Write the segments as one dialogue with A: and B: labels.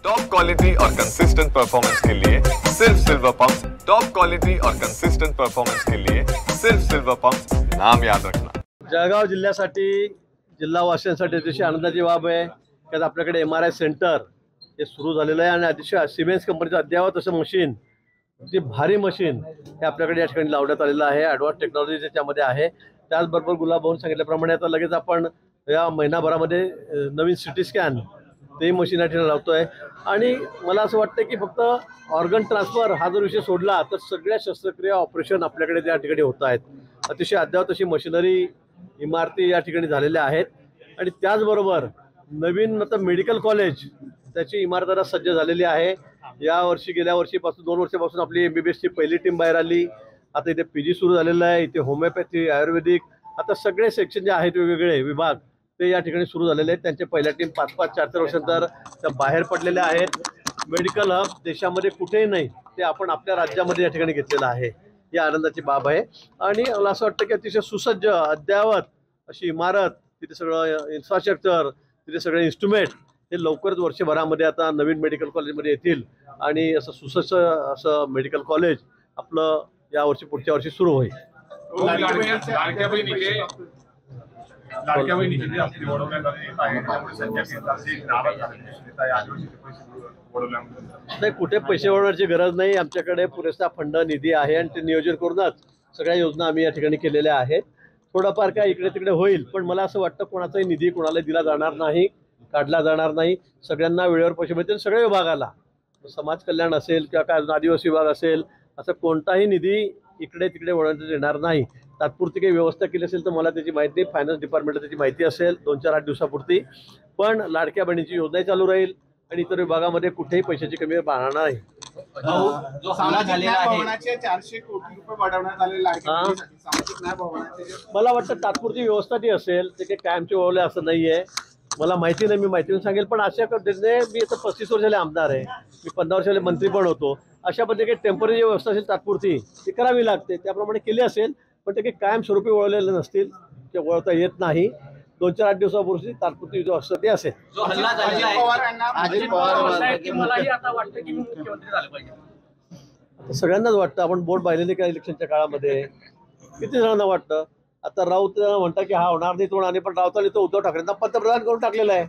A: Top quality और consistent performance के लिए सिर्फ सिल्वर पंप्स। टॉप क्वालिटी और कंसिस्टेंट परफॉर्मेंस के लिए सिर्फ सिल्वर पंप्स, नाम याद रखना।
B: जळगाव जिल्ह्यासाठी जिल्हावासियांसाठी अतिशय आनंदाची बाब आहे की आपल्याकडे MRI सेंटर हे सुरू झालेलं आहे आणि अतिशय सिमेंस कंपनीचं अद्ययावत असं मशीन, अगदी भारी मशीन हे आपल्याकडे या ठिकाणी लावण्यात आलेलं आहे। ॲडव्हान्स टेक्नॉलॉजी त्याच्यामध्ये आहे। त्याचबरोबर गुलाबभाऊन सांगितल्याप्रमाणे आता लगेच आपण या महिनाभरामध्ये नवीन सिटी स्कॅन ते मशीन या ठिकाणी लावतोय। आणि मला असं वाटतं की फक्त ऑर्गन ट्रान्सफर हा जर विषय सोडला तर सगळ्या शस्त्रक्रिया ऑपरेशन आपल्याकडे त्या ठिकाणी होत आहेत। अतिशय अद्ययावत अशी मशिनरी इमारती या ठिकाणी झालेल्या आहेत। आणि त्याचबरोबर नवीन आता मेडिकल कॉलेज त्याची इमारत आता सज्ज झालेली आहे। या वर्षी गेल्या वर्षीपासून 2 वर्षापासून आपली MBBSची पहिली टीम बाहेर आली। आता इथे PG सुरू झालेलं आहे, इथे होमिओपॅथी, आयुर्वेदिक, आता सगळे सेक्शन जे आहेत वेगवेगळे विभाग ते या ठिकाणी सुरू झालेले आहेत। त्यांचे पहिल्या टीम 5-5, 4-4 वर्षांतर त्या बाहेर पडलेल्या आहेत। मेडिकल हब देशामध्ये कुठेही नाही ते आपण आपल्या राज्यामध्ये या ठिकाणी घेतलेलं आहे। ही आनंदाची बाब आहे। आणि मला असं वाटतं की अतिशय सुसज्ज अद्ययावत अशी इमारत, तिथे सगळं इन्फ्रास्ट्रक्चर, तिथे सगळे इन्स्ट्रुमेंट हे लवकरच वर्षभरामध्ये आता नवीन मेडिकल कॉलेजमध्ये येतील आणि असं सुसज्ज असं मेडिकल कॉलेज आपलं या वर्षी पुढच्या वर्षी सुरू होईल। नाही, कुठे पैसे वळवण्याची गरज नाही। आमच्याकडे पुरेसा फंड निधी आहे आणि ते नियोजन करूनच सगळ्या योजना आम्ही या ठिकाणी केलेल्या आहेत। थोडंफार काय इकडे तिकडे होईल, पण मला असं वाटतं कोणाचाही निधी कोणाला दिला जाणार नाही, काढला जाणार नाही। सगळ्यांना वेळेवर पैसे मिळतील। सगळ्या विभागाला, समाज कल्याण असेल किंवा काय आदिवासी विभाग असेल, असं कोणताही निधी इकडे तिकडे वळवण्यात येणार नाही। तात्पुरती काही व्यवस्था केली असेल तर मला त्याची माहिती नाही, फायनान्स डिपार्टमेंटला त्याची माहिती असेल 2-4-8 दिवसापुरती। पण लाडक्या बहिणीची योजनाही चालू राहील आणि इतर विभागामध्ये कुठेही पैशाची कमी राहणार नाही।
C: जो सामाजिक न्याय भवनाचे 400 कोटी रुपये वाढवण्यात आले सामाजिक न्याय भवनाचे, मला
B: वाटतं तात्पुरती व्यवस्था ती असेल, ते काही कायमचे वळवले असं नाहीये। मला माहिती नाही, मी माहितीने सांगेल। पण अशा पद्धतीने मी आता 35 वर्षाले आमदार आहे, मी 15 वर्षाले मंत्री पण होतो। अशा पद्धतीने काही टेम्पररी व्यवस्था असेल तात्पुरती ती करावी लागते, त्याप्रमाणे केली असेल। पण ते काही कायमस्वरूपी वळवलेले नसतील, ते वळवता येत नाही। 2-4-8 दिवसापूर्वी तात्पुरती जो असतं ते असेल। सगळ्यांनाच वाटतं, आपण बोट पाहिलेले का इलेक्शनच्या काळामध्ये किती जणांना वाटतं। आता राऊत म्हणतात की हा होणार नाही, तो होणार नाही, पण राऊतांनी तो उद्धव ठाकरेंना पंतप्रधान करून टाकलेला आहे।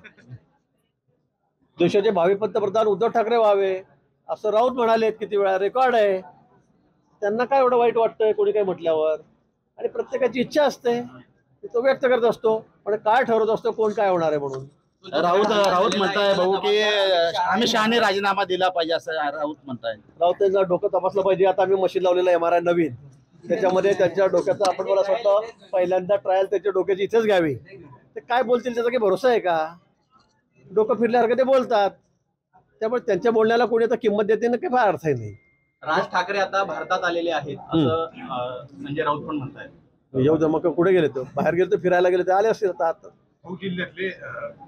B: देशाचे भावी पंतप्रधान उद्धव ठाकरे व्हावे असं राऊत म्हणाले, किती वेळा रेकॉर्ड आहे। त्यांना काय एवढं वाईट वाटतंय कोणी काय म्हटल्यावर? आणि प्रत्येकाची इच्छा असते, तो व्यक्त करत असतो, पण काय ठरवत असतो कोण काय होणार आहे म्हणून।
D: राऊत म्हणताय भाऊ की अमित शहाने राजीनामा दिला पाहिजे असं राऊत म्हणताय।
B: राऊत त्यांचं डोकं तपासलं पाहिजे। आता आम्ही मशीन लावलेलं MRI नवीन, त्याच्यामध्ये त्यांच्या डोक्याचा आपण मला असं वाटतं पहिल्यांदा ट्रायल त्याच्या डोक्याची इथेच घ्यावी। ते काय बोलतील त्याचा काही भरोसा आहे का? डोकं फिरल्यासारखं ते बोलतात, त्यामुळे त्यांच्या बोलण्याला कोणी आता किंमत देते ना, काही फार अर्थ नाही।
E: राज ठाकरे आता भारतात आलेले आहेत असं संजय राऊत पण म्हणतायत।
B: येऊ दे, मग कुठे गेले तो? बाहेर गेले तर फिरायला गेले ते आले असतील। आता
F: जिल्ह्यातले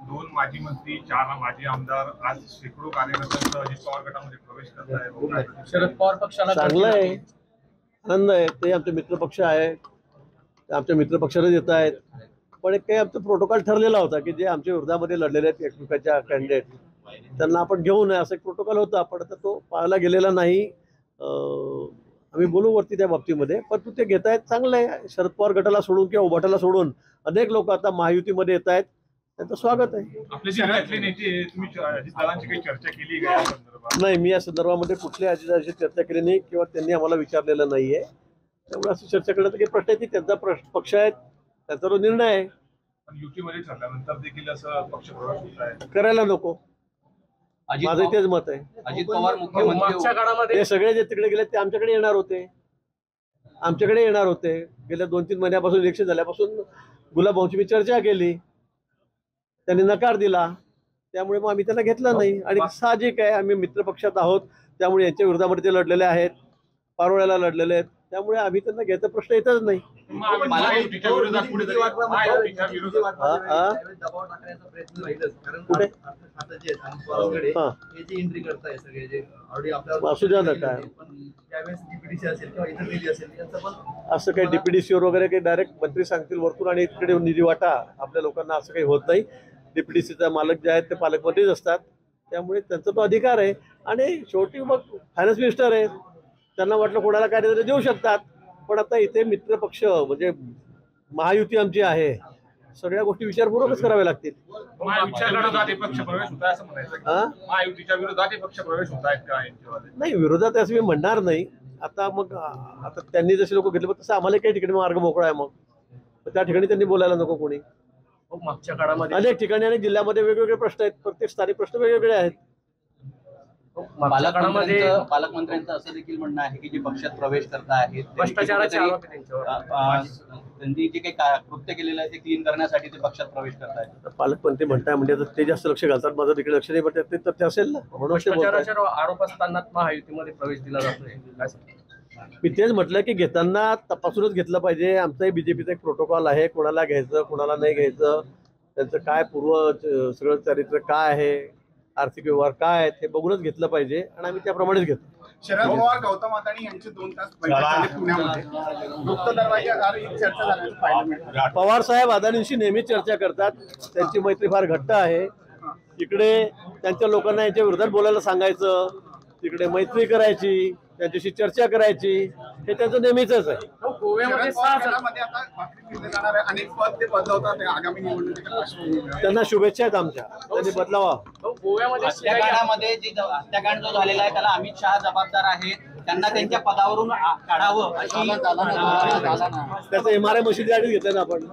F: 2 माजी मंत्री, 4 माजी आमदार आज शेकडो कार्यकर्त्यांसह अजित पवार गटामध्ये प्रवेश करत आहेत।
E: शरद पवार पक्षाला
B: चांगलं आहे, आनंद आहे। ते आमचे मित्रपक्ष आहे, आमच्या मित्रपक्षाला येत आहेत। पण एक काही आमचा प्रोटोकॉल ठरलेला होता की जे आमच्या विरोधामध्ये लढलेले आहेत एकमेकाच्या कॅन्डिडेट त्यांना आपण घेऊ नये, असं एक प्रोटोकॉल होता। पण आता तो पाळला गेलेला नाही। आम्ही बोलू वरती त्या बाबतीमध्ये, पण तू ते घेत आहेत चांगलं आहे। शरद पवार गटाला सोडून किंवा उभाटाला सोडून अनेक लोक आता महायुतीमध्ये येत आहेत, त्यांचं स्वागत आहे।
F: आपल्या जिल्ह्यातले नेते तुम्ही अजितदादांची काही चर्चा केली का या संदर्भात?
B: नाही, मी या संदर्भामध्ये कुठल्याही अजितदादांशी चर्चा केली नाही किंवा त्यांनी आम्हाला विचारलेलं नाहीये। त्यामुळे असं चर्चा करण्याचा काही प्रश्न आहे, त्यांचा पक्ष आहे, त्यांचा तो निर्णय आहे।
F: पण युतीमध्ये ठरल्यानंतर देखील असं पक्ष प्रवेश होत आहे,
B: करायला नको, माझं तेच मत आहे।
E: अजित पवार मुख्यमंत्री
B: ते सगळे जे तिकडे गेले ते आमच्याकडे येणार होते, आमच्याकडे येणार होते। गेल्या 2-3 महिन्यापासून इलेक्शन झाल्यापासून गुलाबभाऊंची मी चर्चा केली, त्यांनी नकार दिला, त्यामुळे मग आम्ही त्यांना घेतलं नाही। आणि साहजिक आहे, आम्ही मित्रपक्षात आहोत, त्यामुळे यांच्या विरोधामध्ये ते लढलेले आहेत, पारोळ्याला लढलेले आहेत, त्यामुळे आम्ही त्यांना घ्यायचा प्रश्न येतच नाही। असू द्या ना, काय असं काही DPDCवर वगैरे काही डायरेक्ट मंत्री सांगतील वरतून आणि इकडे निधी वाटा आपल्या लोकांना, असं काही होत नाही। DPDCचा मालक जे आहेत ते पालकमंत्रीच असतात, त्यामुळे त्यांचा तो अधिकार आहे आणि शेवटी मग फायनान्स मिनिस्टर आहे, त्यांना वाटलं कोणाला काहीतरी देऊ शकतात. पण आता इथे मित्रपक्ष म्हणजे महायुती आमची आहे, सगळ्या गोष्टी विचारपूर्वकच कराव्या लागतील.
F: महायुतीच्या विरोधात पक्ष प्रवेश होत आहे असं म्हणायचं का?
B: हा?
F: महायुतीच्या विरोधात पक्ष प्रवेश होत आहेत का यांच्यामध्ये?
B: नाही, विरोधात असं मी म्हणणार नाही. आता त्यांनी जसे लोक घेतले तसं आम्हाला काही ठिकाणी मार्ग मोकळा आहे. मग त्या ठिकाणी त्यांनी बोलायला नको कोणी.
E: मागच्या काळामध्ये
B: अनेक ठिकाणी आणि जिल्ह्यामध्ये वेगवेगळे प्रश्न आहेत, प्रत्येक स्थानिक प्रश्न वेगवेगळे आहेत.
E: पालकमंत्र्यांचं असं देखील म्हणणं आहे की जे पक्षात प्रवेश करत आहेत
G: भ्रष्टाचाराचे आरोप आहे त्यांच्यावर.
E: त्यांनी जे काही कृत्य केलेलं आहे ते क्लीन करण्यासाठी ते पक्षात प्रवेश करत आहेत.
B: पालकमंत्री म्हणताय म्हणजे आता ते जास्त लक्ष घालतात, माझं तिकडे लक्ष नाही, पण ते तथ्य असेल ना, म्हणून ते बोलतायत.
G: भ्रष्टाचाराच्या आरोप असताना महायुतीमध्ये प्रवेश दिला जातोय काय सांगता?
B: मी तेच म्हटलं की घेताना तपासूनच घेतलं पाहिजे. आमचाही बीजेपीचा एक प्रोटोकॉल आहे, कोणाला घ्यायचं कोणाला नाही घ्यायचं, त्यांचं काय सगळं चरित्र काय आहे, आर्थिक व्यवहार काय आहेत हे बघूनच घेतलं पाहिजे आणि आम्ही त्याप्रमाणेच घेतो.
C: शरद पवार गौतम अदाणी यांची 2 तास बैठक झाली पुण्यामध्ये. गुप्त दरवाजाआड ही चर्चा झाल्याचं पाहायला मिळतं.
B: पवार साहेब अदानींशी नेहमीच चर्चा करतात, त्यांची मैत्री फार घट्ट आहे. इकडे त्यांच्या लोकांना यांच्या विरोधात बोलायला सांगायचं, तिकडे मैत्री करायची, त्यांच्याशी चर्चा करायची, हे त्यांचं नेहमीच आहे.
G: गोव्यामध्ये
C: शरद पवार गटामध्ये आता भाकरी दिले जाणार आहे. अनेक पद ते बदलवतात आगामी निवडणुकीच्या पार्श्वभूमीवर.
B: त्यांना शुभेच्छा आहेत आमच्या, त्यांनी बदलावा.
G: गोव्यामध्ये
E: हत्याकांडामध्ये जे हत्याकांड जो झालेला आहे त्याला अमित शहा जबाबदार आहेत, त्यांना त्यांच्या पदावरून काढावं अशी
B: त्याचं MRI मशीनसाठी घेतलं ना आपण.